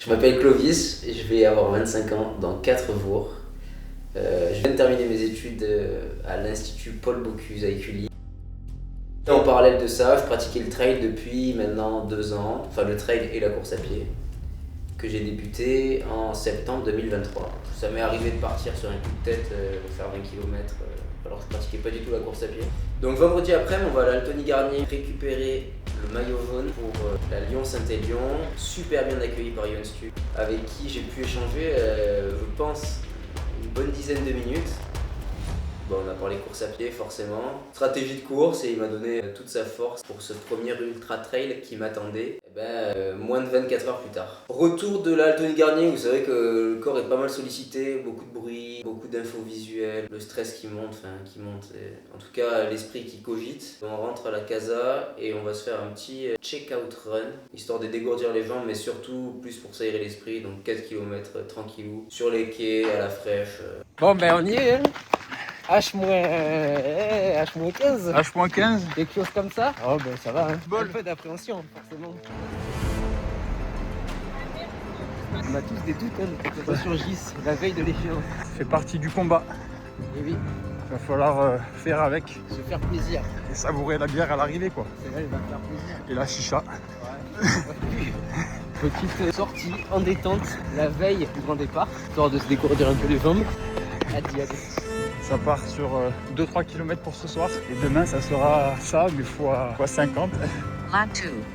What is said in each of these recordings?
Je m'appelle Clovis et je vais avoir 25 ans dans 4 jours. Je viens de terminer mes études à l'Institut Paul Bocuse à Écully. Et en parallèle de ça, je pratiquais le trail depuis maintenant 2 ans, enfin le trail et la course à pied, que j'ai débuté en septembre 2023. Ça m'est arrivé de partir sur un coup de tête, faire 20 km, alors que je pratiquais pas du tout la course à pied. Donc vendredi après, on va à l'Altony Garnier récupérer le maillot jaune pour la Lyon-Saint-Élion, super bien accueilli par Yohan Stu, avec qui j'ai pu échanger, je pense, une bonne dizaine de minutes. Bon, on a parlé course à pied forcément, stratégie de course, et il m'a donné toute sa force pour ce premier ultra trail qui m'attendait moins de 24 heures plus tard. Retour de l'Altony Garnier, vous savez que le corps est pas mal sollicité, beaucoup de bruit, beaucoup d'infos visuelles, le stress qui monte, en tout cas l'esprit qui cogite. On rentre à la casa et on va se faire un petit check-out run, histoire de dégourdir les jambes, mais surtout plus pour s'aérer l'esprit, donc 4 km tranquillou, sur les quais, à la fraîche. Bon ben on y est, hein. H-15. H-15. Quelque chose comme ça. Oh ben ça va, hein. Bol. Un peu d'appréhension, forcément. On a tous des doutes, hein, que ça surgisse la veille de l'échéance. Fait partie du combat. Et oui, Il va falloir faire avec se faire plaisir. et savourer la bière à l'arrivée quoi. C'est vrai, il va faire plaisir. Et la chicha. Ouais. Petite sortie en détente la veille du grand départ, histoire de se dégourdir un peu les jambes. Hâte d'y aller. Ça part sur 2-3 km pour ce soir. Et demain ça sera ça mais fois 50. Lat 2,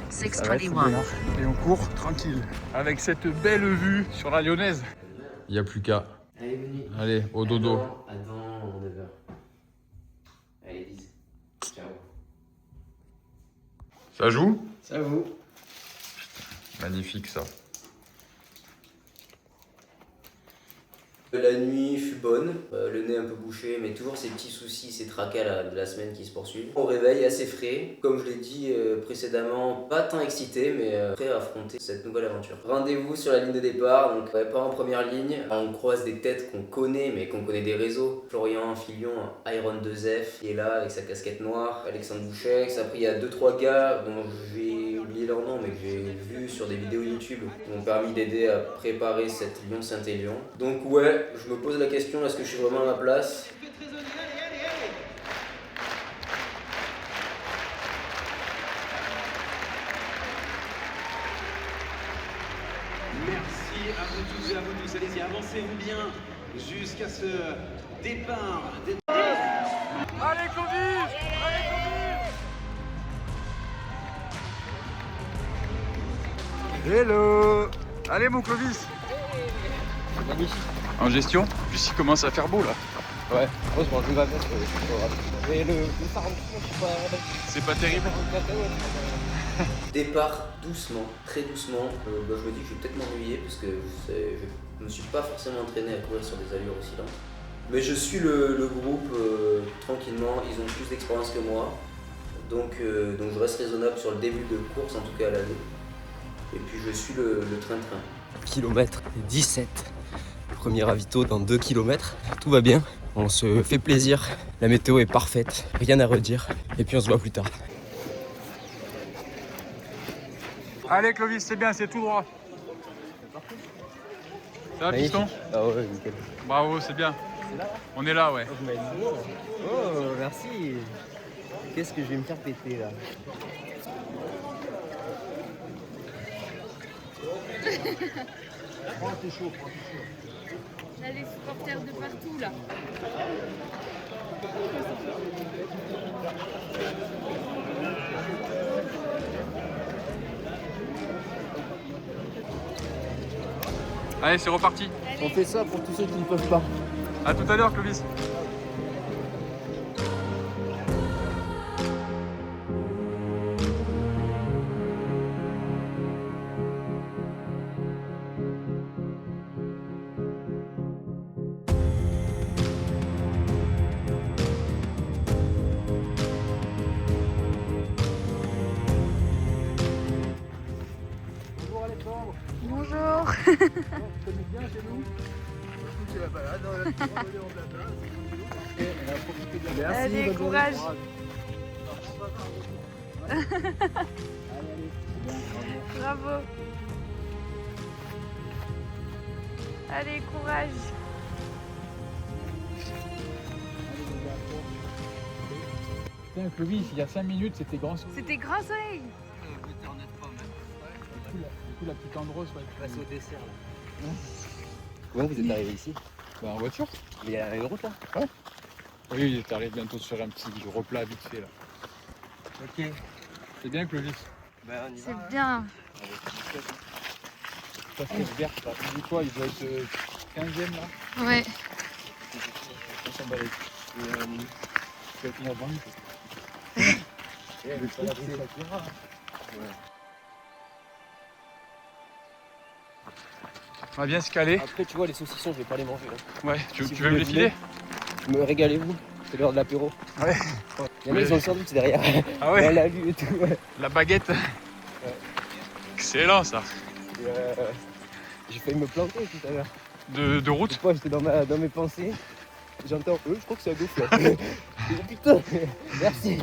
Ça va être 621. bien. Et on court tranquille. Avec cette belle vue sur la Lyonnaise. Il n'y a plus qu'à. Allez, venez. Allez, au dodo. Attends, 9h. Allez, 10. Ciao. Ça joue? Ça vous. Magnifique ça. La nuit fut bonne, le nez un peu bouché, mais toujours ces petits soucis, ces tracas de la semaine qui se poursuivent. Au réveil, assez frais, comme je l'ai dit précédemment, pas tant excité, mais prêt à affronter cette nouvelle aventure. Rendez-vous sur la ligne de départ, donc pas en première ligne. On croise des têtes qu'on connaît, mais qu'on connaît des réseaux. Florian Filion, Iron 2F, qui est là avec sa casquette noire. Alexandre Boucher, après il y a 2-3 gars dont j'ai oublié leur nom, mais que j'ai vu sur des vidéos YouTube, qui m'ont permis d'aider à préparer cette Lyon-Saint-Élion. Donc ouais, je me pose la question, est-ce que je suis vraiment à ma place ? Merci à vous tous et à vous tous. Allez-y, avancez-vous bien jusqu'à ce départ. Allez Clovis! Allez Clovis! Hello! Allez mon Clovis! Magnifique. En gestion, puis il commence à faire beau là. Ouais, heureusement, je vais mettre. Mais le phare en dessous, je sais pas. C'est pas terrible. Départ doucement, très doucement. Je me dis que je vais peut-être m'ennuyer parce que je me suis pas forcément entraîné à courir sur des allures aussi lentes. Mais je suis le groupe tranquillement, ils ont plus d'expérience que moi. Donc je reste raisonnable sur le début de course, en tout cas à l'année. Et puis je suis le train-train. Kilomètre 17. Premier ravito dans 2 km. Tout va bien. On se fait plaisir. La météo est parfaite. Rien à redire. Et puis on se voit plus tard. Allez Clovis, c'est bien, c'est tout droit. Ça va piston? Ah ouais, nickel. Bravo, c'est bien. On est là, ouais. Oh, merci. Qu'est-ce que je vais me faire péter là? Là, les supporters de partout, là. Allez, c'est reparti. On fait ça pour tous ceux qui ne peuvent pas. À tout à l'heure Clovis. Bonjour. Allez, courage. Bravo. Allez, courage. Putain, Clovis, il y a 5 minutes, c'était grand. C'était grand soleil. Du coup, la petite Andros, ouais. Passer au dessert là. Comment vous êtes arrivé ici? Bah, en voiture. Il y a une route là? Oui, il est arrivé bientôt sur un petit replat vite fait là. Ok. C'est bien, Clovis. Ben on y va. C'est bien. Parce que Bert, tu dis quoi? Il doit être 15e là. Ouais. On s'en bat les couilles. Tu vas finir devant lui. On va bien se caler. Après, tu vois, les saucissons, je vais pas les manger. Là. Ouais, tu Si veux me les filer? Me régalez-vous, c'est l'heure de l'apéro. Ouais. Il y en a, ils ont le sandwich derrière. Ah ouais? On l'a vu et tout. Ouais. La baguette. Excellent ça. Et, j'ai failli me planter tout à l'heure. De route. Une fois, j'étais dans mes pensées. J'entends, je crois que c'est un dauphin. Je dis, oh, putain, merci.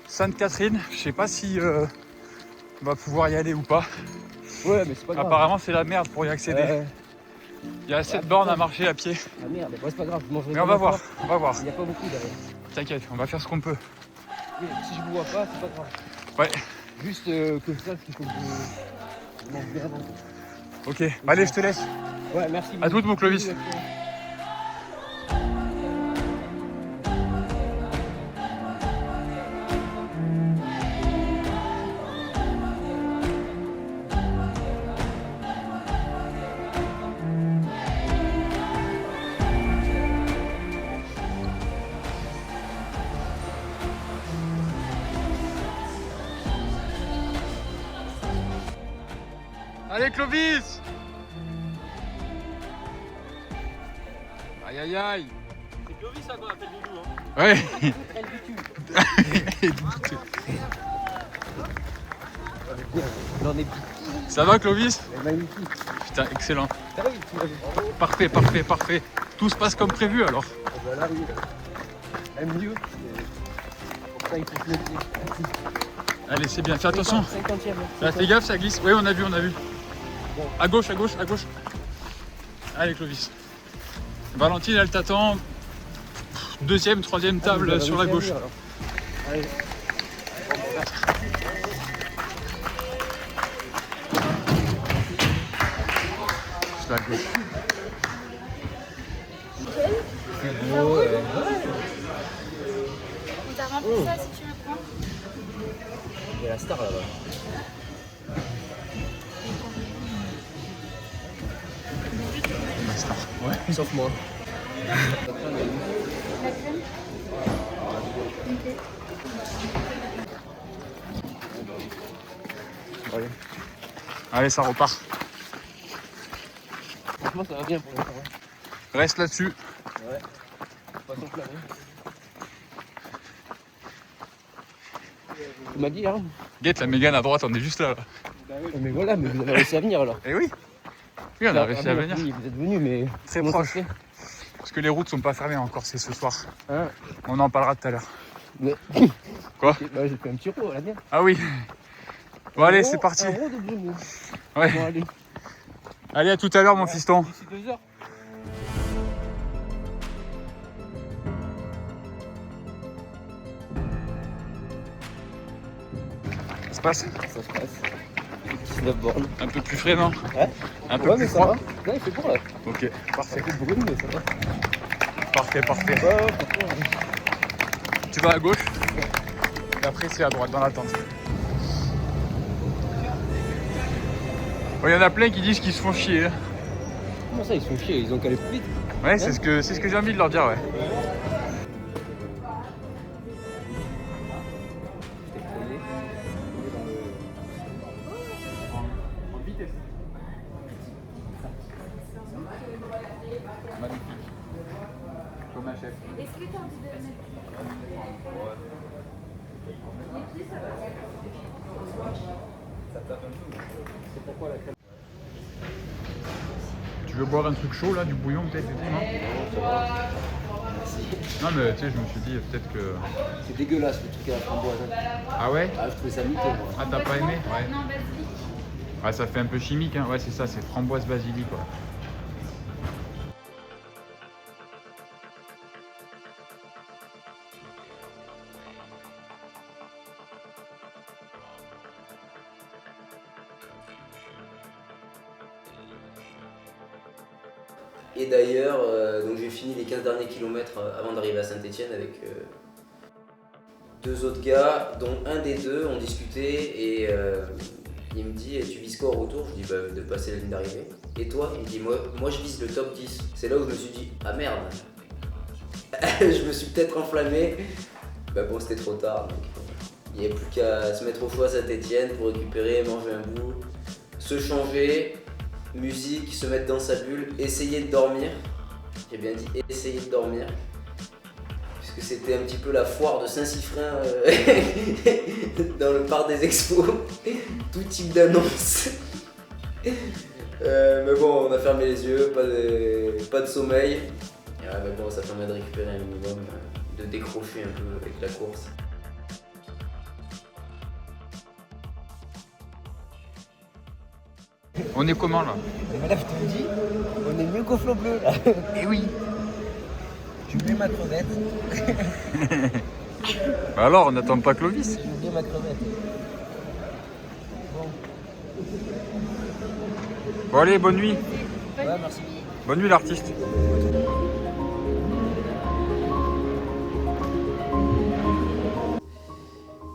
Sainte-Catherine, je sais pas si on va pouvoir y aller ou pas. Ouais, mais c'est pas grave. Apparemment c'est la merde pour y accéder. Il y a 7 bornes à marcher à pied. Ah merde, ouais, c'est pas grave, je mangerai. Mais on va voir, on va voir. Il n'y a pas beaucoup derrière. T'inquiète, on va faire ce qu'on peut. Oui, si je vous vois pas, c'est pas grave. Ouais. Juste que je sache qu'il faut que je mange bien avant. Ok, allez, je te laisse. Ouais, merci. À toutes, mon Clovis. Allez, Clovis! Aïe aïe aïe! C'est Clovis ça qu'on appelle Doudou, hein. Ouais! J'en ai Ça va, Clovis? magnifique. Putain, excellent. Ah oui, tu l'as vu. Parfait, parfait, parfait. Tout se passe comme prévu alors. Ah bah là, oui. Même mieux. Pour ça, il faut se méfier. Allez, c'est bien, fais attention. 50e. Là, fais gaffe, ça glisse. Oui, on a vu, on a vu. À gauche, à gauche, à gauche. Allez, Clovis. Valentine, elle t'attend. Deuxième, troisième table sur la gauche. Allez. Sur la gauche. C'est beau. On t'a rempli ça si tu le prends. Il y a la star là-bas. Ouais. Sauf moi. La crème. Ok. Allez. Allez, ça repart. Franchement, ça va bien pour l'instant. Reste là-dessus. Ouais. Pas s'enflammer. Tu m'as dit, hein? Guette, la Mégane à droite, on est juste là. Mais voilà, mais vous avez réussi à venir alors. Eh oui. Oui, on a réussi à venir. Oui, vous êtes venus, mais Très comment ça proche. se fait? Parce que les routes sont pas fermées encore, c'est ce soir. Hein? On en parlera tout à l'heure. Mais... Quoi? Ok, bah, j'ai fait un petit roux à la mienne. Ah oui. Bon, allez, c'est parti. Un roux de Bruno. Ouais. Bon, allez. Allez, à tout à l'heure, mon fiston. D'ici 2 heures. Ça se passe? Ça se passe. 19 bornes. Un peu plus frais, non? Ouais. Un peu Ouais, plus mais ça froid. va. Non, il fait bon là. Ok, Ça parfait. fait brûle, mais ça va. Parfait, parfait. Ouais, franchement. Tu vas à gauche. Et après, c'est à droite, dans la tente. Bon, il y en a plein qui disent qu'ils se font chier. Hein. Comment ça, ils sont chiés? Ils ont calé plus vite. Ouais, c'est ce que j'ai envie de leur dire, ouais. Magnifique. Comme un chef. Est-ce que tu as envie de mettre Tu veux boire un truc chaud là, du bouillon peut-être? Non, Ça va. Non mais tu sais, je me suis dit peut-être que... C'est dégueulasse le truc à la framboise. Hein. Ah ouais? Ah, je trouvais ça miteux, moi. Ah t'as pas aimé? Ouais. Non, basilic. Ouais, ça fait un peu chimique, hein. Ouais, c'est ça, c'est framboise basilic, quoi. Et d'ailleurs, donc j'ai fini les 15 derniers kilomètres avant d'arriver à Saint-Etienne avec deux autres gars, dont un des deux, on discutait et il me dit tu vises quoi au retour? Je dis bah, de passer la ligne d'arrivée. Et toi? Il me dit moi je vise le top 10. C'est là où je me suis dit ah merde, je me suis peut-être enflammé. Bah bon, c'était trop tard, donc il n'y avait plus qu'à se mettre au choix à Saint-Etienne pour récupérer, manger un bout, se changer, musique, se mettre dans sa bulle, essayer de dormir. J'ai bien dit essayer de dormir. Puisque c'était un petit peu la foire de Saint-Siffrin dans le parc des expos. Tout type d'annonce. Mais bon, on a fermé les yeux, pas de sommeil. Mais bon, ça permet de récupérer un minimum, de décrocher un peu avec la course. On est comment là? Mais là, je te le dis, on est mieux qu'au flot bleu, là. Eh oui. J'ai oublié ma crevette. Bah alors, on n'attend pas Clovis. J'ai oublié ma crevette. Bon allez, bonne nuit. Ouais, merci. Bonne nuit l'artiste.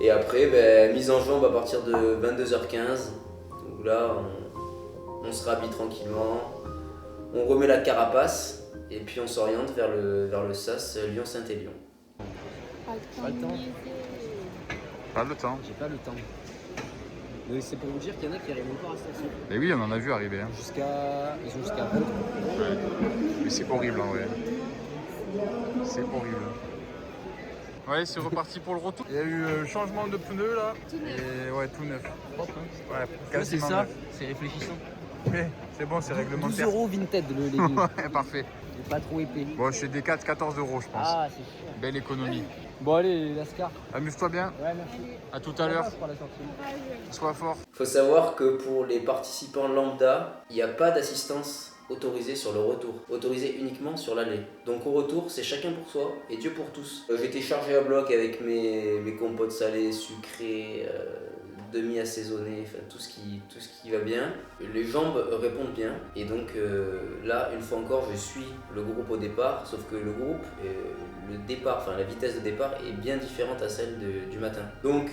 Et après, mise en jambe à partir de 22h15. Donc là, on se rhabille tranquillement, on remet la carapace et puis on s'oriente vers le SAS Lyon-Saint-Élion. Pas le temps. Pas le temps. J'ai pas le temps. Mais c'est pour vous dire qu'il y en a qui arrivent encore à la station. Et oui, on en a vu arriver. Hein. Ils ont jusqu'à 20. Ouais. Mais c'est horrible en vrai. C'est horrible. Ouais, c'est reparti pour le retour. Il y a eu changement de pneus là. Tout neuf. Et ouais, tout neuf. Propre, hein. Ouais, C'est quasiment ça, neuf. c'est réfléchissant. Ouais, c'est bon, c'est 12 réglementaire. € Vinted le légume. Ouais, parfait. C'est pas trop épais. Bon, chez Decat, 14 €, je pense. Ah, c'est cher. Belle économie. Bon, allez, Lascar. Amuse-toi bien. Ouais, merci. À tout à l'heure. Pour la sortie. Sois fort. Il faut savoir que pour les participants lambda, il n'y a pas d'assistance autorisée sur le retour, autorisée uniquement sur l'aller. Donc au retour, c'est chacun pour soi et Dieu pour tous. J'étais chargé à bloc avec mes compotes salées, sucrées, demi-assaisonnées, enfin tout ce qui va bien. Les jambes répondent bien et donc là, une fois encore, je suis le groupe au départ, sauf que le groupe, le départ, enfin la vitesse de départ est bien différente à celle du matin. Donc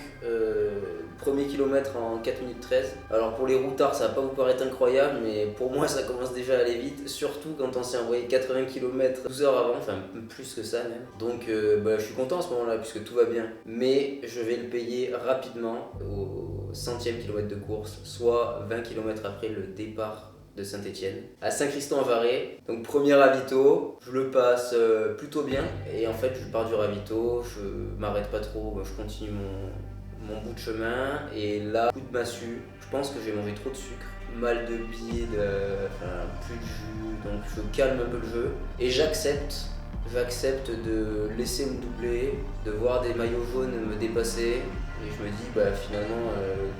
premier kilomètre en 4 minutes 13. Alors pour les routards, ça va pas vous paraître incroyable, mais pour moi ça commence déjà à aller vite, surtout quand on s'est envoyé 80 km 12 heures avant, enfin plus que ça même. Donc je suis content à ce moment-là puisque tout va bien, mais je vais le payer rapidement au 100e kilomètre de course, soit 20 km après le départ de Saint-Etienne, à Saint-Christon-en-Varay. Donc premier ravito, je le passe plutôt bien et en fait je pars du ravito, je m'arrête pas trop, je continue mon bout de chemin et là, coup de massue, je pense que j'ai mangé trop de sucre, mal de bide, plus de jus, donc je calme un peu le jeu et j'accepte de laisser me doubler, de voir des maillots jaunes me dépasser et je me dis finalement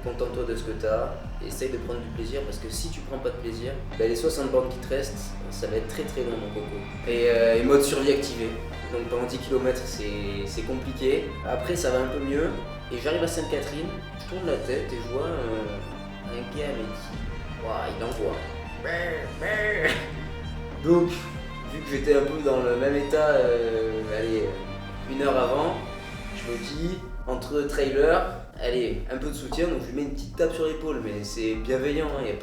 contente-toi de ce que tu as, essaye de prendre du plaisir parce que si tu prends pas de plaisir, les 60 bornes qui te restent, ça va être très très long mon coco. Et mode survie activé, donc pendant 10 km c'est compliqué, après ça va un peu mieux et j'arrive à Sainte-Catherine, je tourne la tête et je vois un gars mais il envoie. Donc vu que j'étais un peu dans le même état, une heure avant, je me dis, entre trailer, allez, un peu de soutien, donc je lui mets une petite tape sur l'épaule, mais c'est bienveillant, il n'y a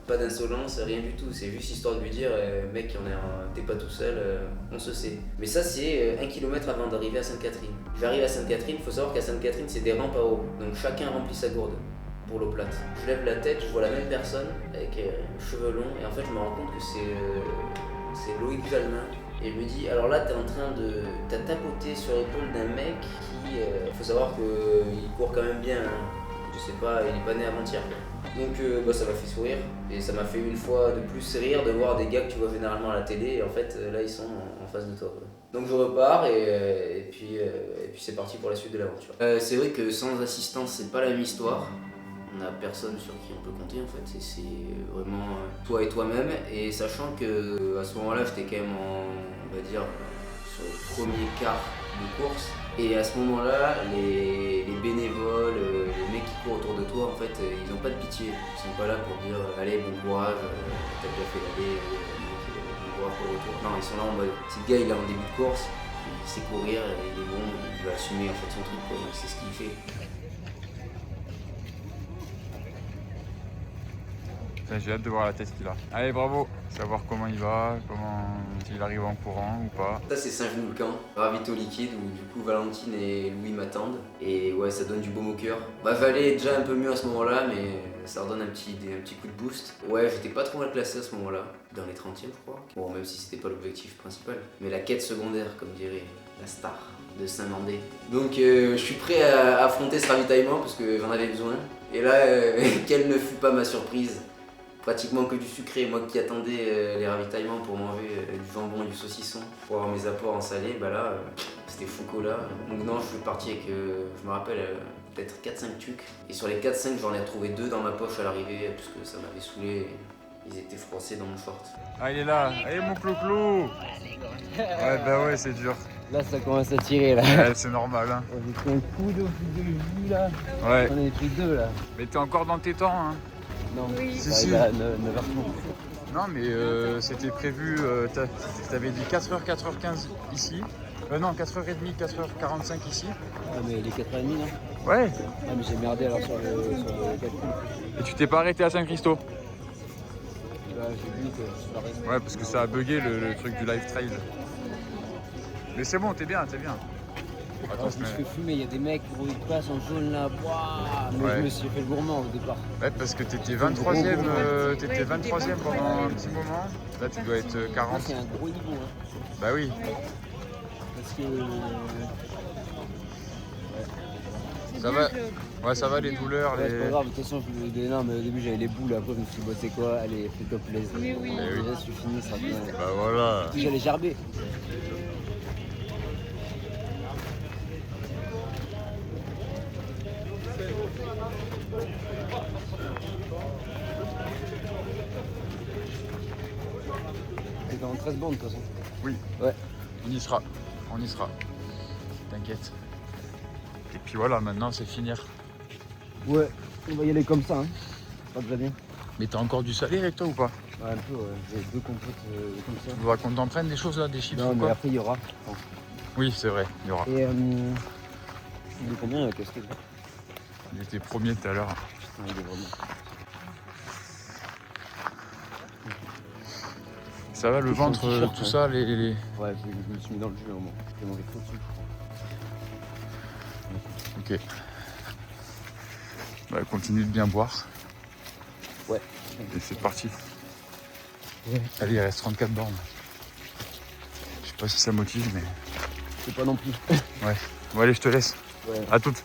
pas d'insolence, rien du tout, c'est juste histoire de lui dire, mec, t'es pas tout seul, on se sait. Mais ça, c'est 1 km avant d'arriver à Sainte-Catherine. J'arrive à Sainte-Catherine, il faut savoir qu'à Sainte-Catherine, c'est des rampes à eau, donc chacun remplit sa gourde pour l'eau plate. Je lève la tête, je vois la même personne avec cheveux longs, et en fait, je me rends compte que c'est Loïc Jalmin. Et je me dis, alors là, t'as tapoté sur l'épaule d'un mec qui, faut savoir qu'il court quand même bien, hein. Je sais pas, il est pas né avant-hier. Donc bah, ça m'a fait sourire et ça m'a fait une fois de plus rire de voir des gars que tu vois généralement à la télé et en fait là ils sont en face de toi. Quoi. Donc je repars et puis c'est parti pour la suite de l'aventure. C'est vrai que sans assistance c'est pas la même histoire. On n'a personne sur qui on peut compter en fait, c'est vraiment toi et toi-même et sachant que à ce moment-là j'étais quand même on va dire sur le premier quart de course. Et à ce moment-là, les bénévoles, les mecs qui courent autour de toi, en fait, ils n'ont pas de pitié. Ils sont pas là pour dire allez, bon courage, t'as déjà fait l'aller, bon courage pour le retour. Non, ils sont là en mode si le gars il est en début de course, il sait courir, il est bon, il va assumer en fait son truc, quoi. Donc c'est ce qu'il fait. J'ai hâte de voir la tête qu'il a. Allez, bravo. Savoir comment il va, s'il arrive en courant ou pas. Ça c'est Saint-Genoux-le-Camp, ravito liquide où du coup Valentine et Louis m'attendent. Et ouais, ça donne du baume au cœur. Bah Valé est déjà un peu mieux à ce moment-là, mais ça redonne un petit coup de boost. Ouais, j'étais pas trop mal classé à ce moment-là, dans les 30e je crois. Bon, même si c'était pas l'objectif principal. Mais la quête secondaire, comme dirait la star de Saint-Mandé. Donc je suis prêt à affronter ce ravitaillement parce que j'en avais besoin. Et là, quelle ne fut pas ma surprise. Pratiquement que du sucré, moi qui attendais les ravitaillements pour manger du jambon et du saucisson, pour avoir mes apports en salé, bah là c'était Foucault là. Donc non, je suis parti avec, je me rappelle, peut-être 4-5 tucs. Et sur les 4-5, j'en ai retrouvé 2 dans ma poche à l'arrivée, parce que ça m'avait saoulé, ils étaient froissés dans mon short. Ah, il est là, allez mon clou-clou. Ouais, bah ouais, c'est dur. Là, ça commence à tirer là. Ouais, c'est normal, hein. J'ai pris un coup de vue là. Ouais. On en a pris 2 là. Mais t'es encore dans tes temps, hein. Non, Oui. Si. Là, 9h30. Non, mais c'était prévu, t'avais dit 4h, 4h15 ici. Non, 4h30, 4h45 ici. Ah, mais les 4h30 là. Ouais. Ah, mais j'ai merdé alors sur le calcul. Et tu t'es pas arrêté à Saint-Christo? Bah, j'ai dit que je suis arrêté. Ouais, parce que ça a bugué le truc du live trail. Mais c'est bon, t'es bien, t'es bien. Alors, je me suis fait fumer, il y a des mecs qui passent en jaune là. Ouah, mais Ouais. je me suis fait le gourmand au départ. Ouais, parce que t'étais 23ème, t'étais 23ème pendant un petit moment. Là, tu dois être Là, 40. c'est un gros niveau. Hein. Bah oui. Parce que. Ça va. Ouais, ça va les douleurs. Ouais, c'est pas Les... grave, de toute façon, non, mais au début j'avais les boules, après je me suis dit, bon, c'est quoi, allez, fais-toi plaisir. Mais oui. Eh oui. Déjà, c'est fini, ça va bien. Bah voilà. J'allais gerber. C'est dans 13 bandes de toute façon. Oui. Ouais. On y sera. On y sera. T'inquiète. Et puis voilà, maintenant c'est finir. Ouais, on va y aller comme ça, hein. Pas déjà bien. Mais t'as encore du salé avec toi ou pas? Ouais, un peu, ouais. J'ai 2 compotes comme ça. Tu voudras qu'on t'en prenne des choses là, des chips Non, ou mais quoi? après il y aura. Bon. Oui, c'est vrai, il y aura. Et il est combien la casquette là? Il était premier tout à l'heure. Ouais, il est vraiment. Ça va le Tout son ventre, t-shirt, tout ouais. ça, Ouais, je me suis mis dans le jus à un moment. J'ai mangé trop de sucre. Ok. Bah, continue de bien boire. Ouais. Et c'est parti. Ouais. Allez, il reste 34 bornes. Je sais pas si ça motive, mais... C'est pas non plus. Ouais. Bon, allez, je te laisse. Ouais. À toutes.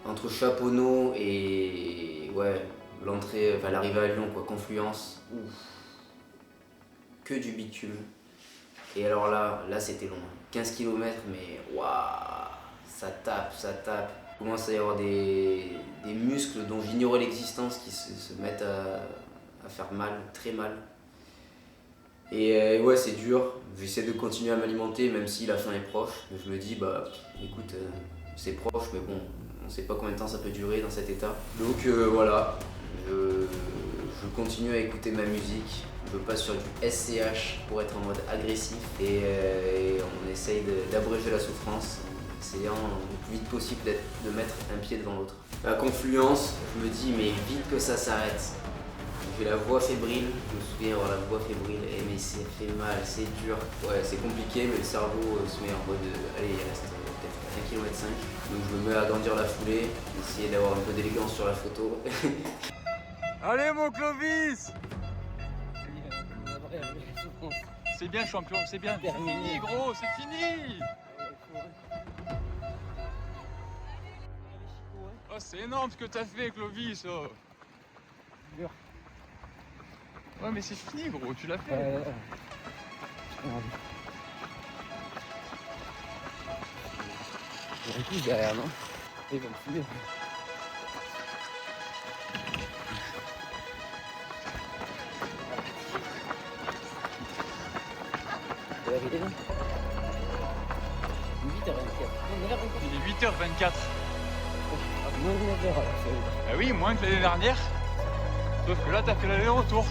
Entre Chaponneau et ouais, l'entrée, enfin l'arrivée à Lyon, quoi, Confluence, ouf. Que du bitume. Et alors là c'était long. 15 km, mais waouh, ça tape, ça tape. Il commence à y avoir des muscles dont j'ignorais l'existence qui se mettent à faire mal, très mal. Et ouais, c'est dur. J'essaie de continuer à m'alimenter, même si la fin est proche. Je me dis, bah écoute, c'est proche, mais bon, on sait pas combien de temps ça peut durer dans cet état. Donc voilà, je continue à écouter ma musique. Je passe sur du SCH pour être en mode agressif et on essaye d'abréger la souffrance en essayant le plus vite possible de mettre un pied devant l'autre. À Confluence, je me dis mais vite que ça s'arrête. J'ai la voix fébrile, je me souviens avoir la voix fébrile, mais ça fait mal, c'est dur. Ouais, c'est compliqué, mais le cerveau se met en mode allez, il reste peut-être 1,5 km. Donc je me mets à agrandir la foulée, essayer d'avoir un peu d'élégance sur la photo. Allez, mon Clovis! C'est bien, champion, c'est bien. C'est fini, gros, c'est fini! Oh, c'est énorme ce que t'as fait, Clovis! Oh. Ouais, mais c'est fini, gros, tu l'as fait. Il y a un coup derrière, non? Il va me fouiller. Il est 8h24. moins de 9 heures. Bah oui, moins que l'année dernière. Sauf que là, t'as fait l'aller-retour.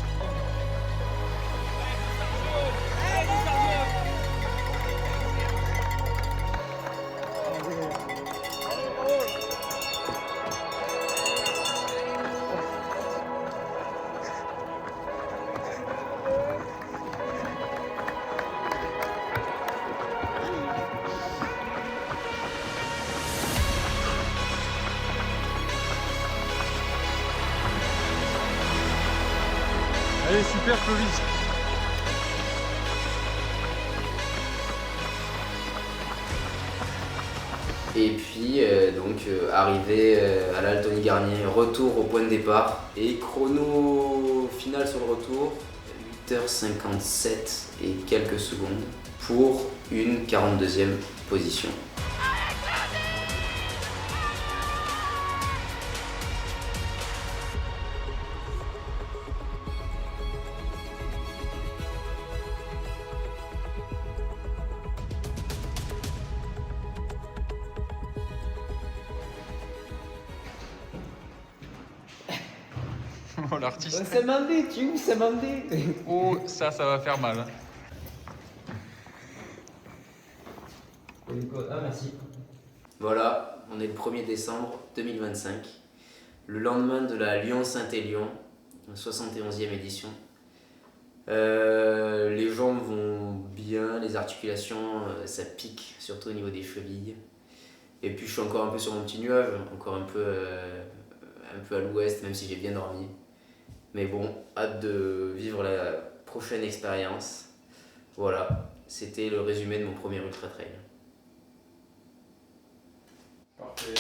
Allez, super Clovis. Et puis arrivé à l'Altony Garnier, retour au point de départ et chrono final sur le retour, 8h57 et quelques secondes pour une 42e position. Oh, l'artiste. Ça m'a dit, tu où ça m'a dit? Oh, ça va faire mal. Hein. Ah, merci. Voilà, on est le 1er décembre 2025, le lendemain de la Lyon-Saint-Élion, 71e édition. Les jambes vont bien, les articulations, ça pique, surtout au niveau des chevilles. Et puis je suis encore un peu sur mon petit nuage, encore un peu à l'ouest, même si j'ai bien dormi. Mais bon, hâte de vivre la prochaine expérience. Voilà, c'était le résumé de mon premier ultra trail. Parfait.